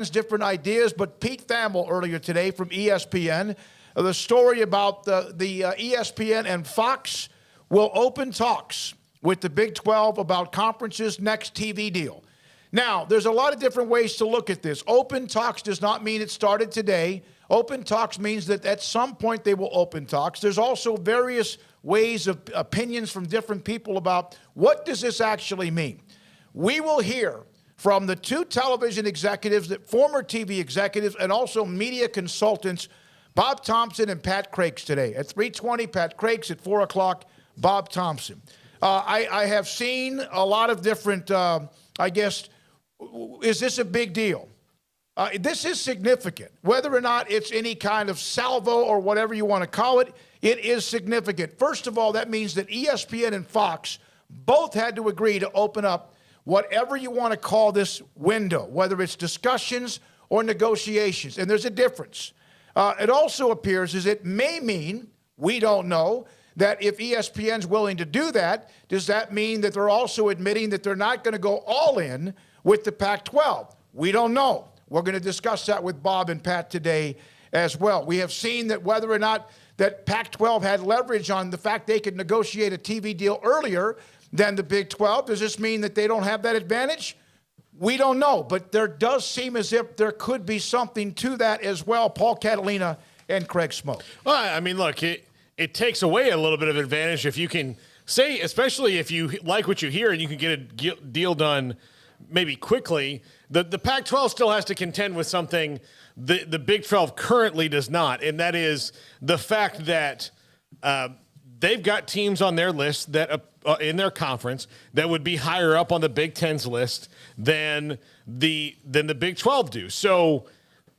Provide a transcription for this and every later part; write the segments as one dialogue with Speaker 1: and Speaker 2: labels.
Speaker 1: different ideas, but Pete Thamel earlier today from ESPN, the story about the ESPN and Fox will open talks with the Big 12 about conference's next TV deal. Now, there's a lot of different ways to look at this. Open talks does not mean it started today. Open talks means that at some point they will open talks. There's also various ways of opinions from different people about what does this actually mean. We will hear from the two television executives, that former TV executives, and also media consultants, Bob Thompson and Pat Crakes today. At 3:20, Pat Crakes. At 4 o'clock, Bob Thompson. I have seen a lot of different, is this a big deal? This is significant. Whether or not it's any kind of salvo or whatever you want to call it, it is significant. First of all, that means that ESPN and Fox both had to agree to open up whatever you want to call this window, whether it's discussions or negotiations. And there's a difference. It also appears as it may mean, we don't know, that if ESPN's willing to do that, does that mean that they're also admitting that they're not going to go all in with the Pac-12? We don't know. We're going to discuss that with Bob and Pat today as well. We have seen that whether or not that Pac-12 had leverage on the fact they could negotiate a TV deal earlier than the Big 12. Does this mean that they don't have that advantage? We don't know, but there does seem as if there could be something to that as well. Paul Catalina and Craig Smoak.
Speaker 2: Well, I mean, look, it takes away a little bit of advantage if you can say, especially if you like what you hear and you can get a deal done maybe quickly. The Pac-12 still has to contend with something the Big 12 currently does not, and that is the fact that they've got teams on their list that in their conference that would be higher up on the Big Ten's list than the Big 12 do. So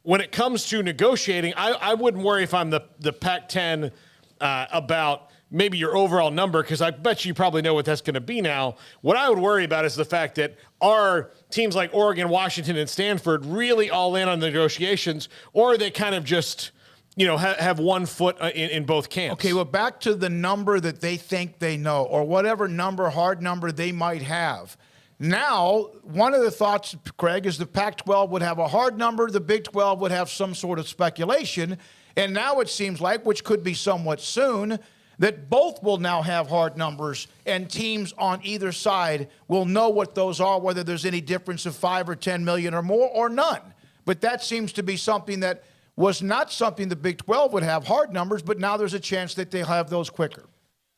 Speaker 2: when it comes to negotiating, I wouldn't worry if I'm the Pac-10 about maybe your overall number, because I bet you probably know what that's going to be now. What I would worry about is the fact that are teams like Oregon, Washington, and Stanford really all in on the negotiations, or are they kind of just, have one foot in both camps?
Speaker 1: Okay, well, back to the number that they think they know, or whatever hard number they might have. Now, one of the thoughts, Craig, is the Pac-12 would have a hard number, the Big 12 would have some sort of speculation, and now it seems like, which could be somewhat soon, that both will now have hard numbers, and teams on either side will know what those are, whether there's any difference of 5 or 10 million or more or none. But that seems to be something that was not something the Big 12 would have hard numbers, but now there's a chance that they'll have those quicker.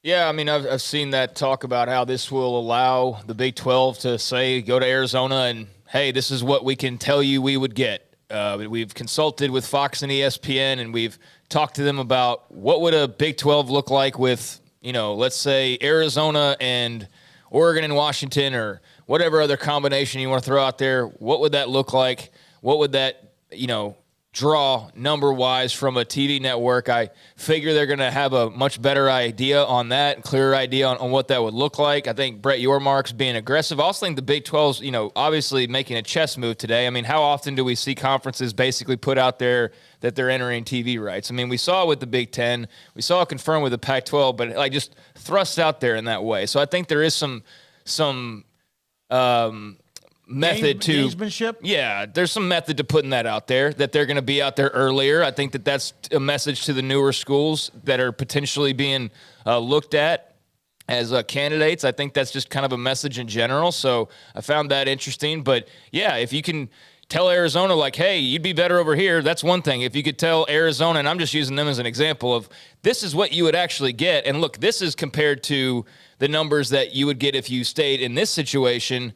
Speaker 3: Yeah, I mean, I've seen that talk about how this will allow the Big 12 to say, go to Arizona and, hey, this is what we can tell you we would get. We've consulted with Fox and ESPN, and we've talked to them about what would a Big 12 look like with, let's say Arizona and Oregon and Washington, or whatever other combination you want to throw out there. What would that look like? What would that, draw number-wise from a TV network? I figure they're going to have a much better idea on that, clearer idea on what that would look like. I think Brett Yormark's being aggressive. I also think the Big 12's, obviously making a chess move today. I mean, how often do we see conferences basically put out there that they're entering TV rights? I mean, we saw it with the Big 10. We saw it confirmed with the Pac-12, but just thrust out there in that way. So I think there is some method to
Speaker 1: gamesmanship.
Speaker 3: Yeah, there's some method to putting that out there, that they're going to be out there earlier. I think that's a message to the newer schools that are potentially being looked at as candidates. I think that's just kind of a message in general. So I found that interesting. But yeah, if you can tell Arizona, like, hey, you'd be better over here, that's one thing. If you could tell Arizona, and I'm just using them as an example of, this is what you would actually get. And look, this is compared to the numbers that you would get if you stayed in this situation.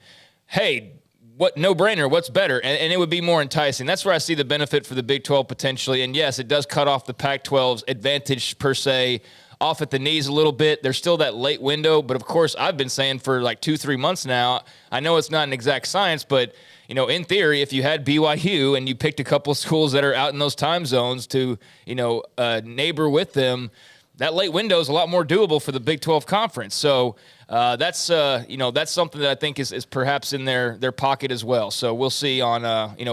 Speaker 3: Hey, what no-brainer, what's better? And it would be more enticing. That's where I see the benefit for the Big 12 potentially. And yes, it does cut off the Pac-12's advantage per se, off at the knees a little bit. There's still that late window. But of course, I've been saying for like 2-3 months now, I know it's not an exact science, but in theory, if you had BYU and you picked a couple of schools that are out in those time zones to, neighbor with them, that late window is a lot more doable for the Big 12 conference. So that's something that I think is perhaps in their pocket as well. So we'll see on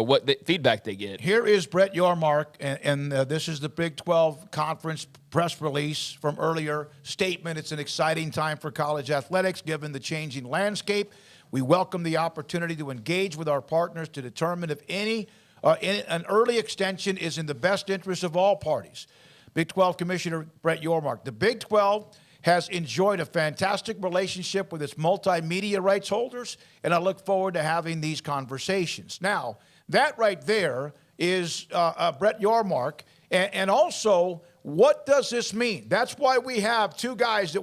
Speaker 3: what the feedback they get.
Speaker 1: Here is Brett Yormark, and this is the Big 12 conference press release from earlier statement. It's an exciting time for college athletics given the changing landscape. We welcome the opportunity to engage with our partners to determine if any An early extension is in the best interest of all parties. Big 12 Commissioner Brett Yormark. The Big 12 has enjoyed a fantastic relationship with its multimedia rights holders, and I look forward to having these conversations. Now, that right there is Brett Yormark. And also, what does this mean? That's why we have two guys that we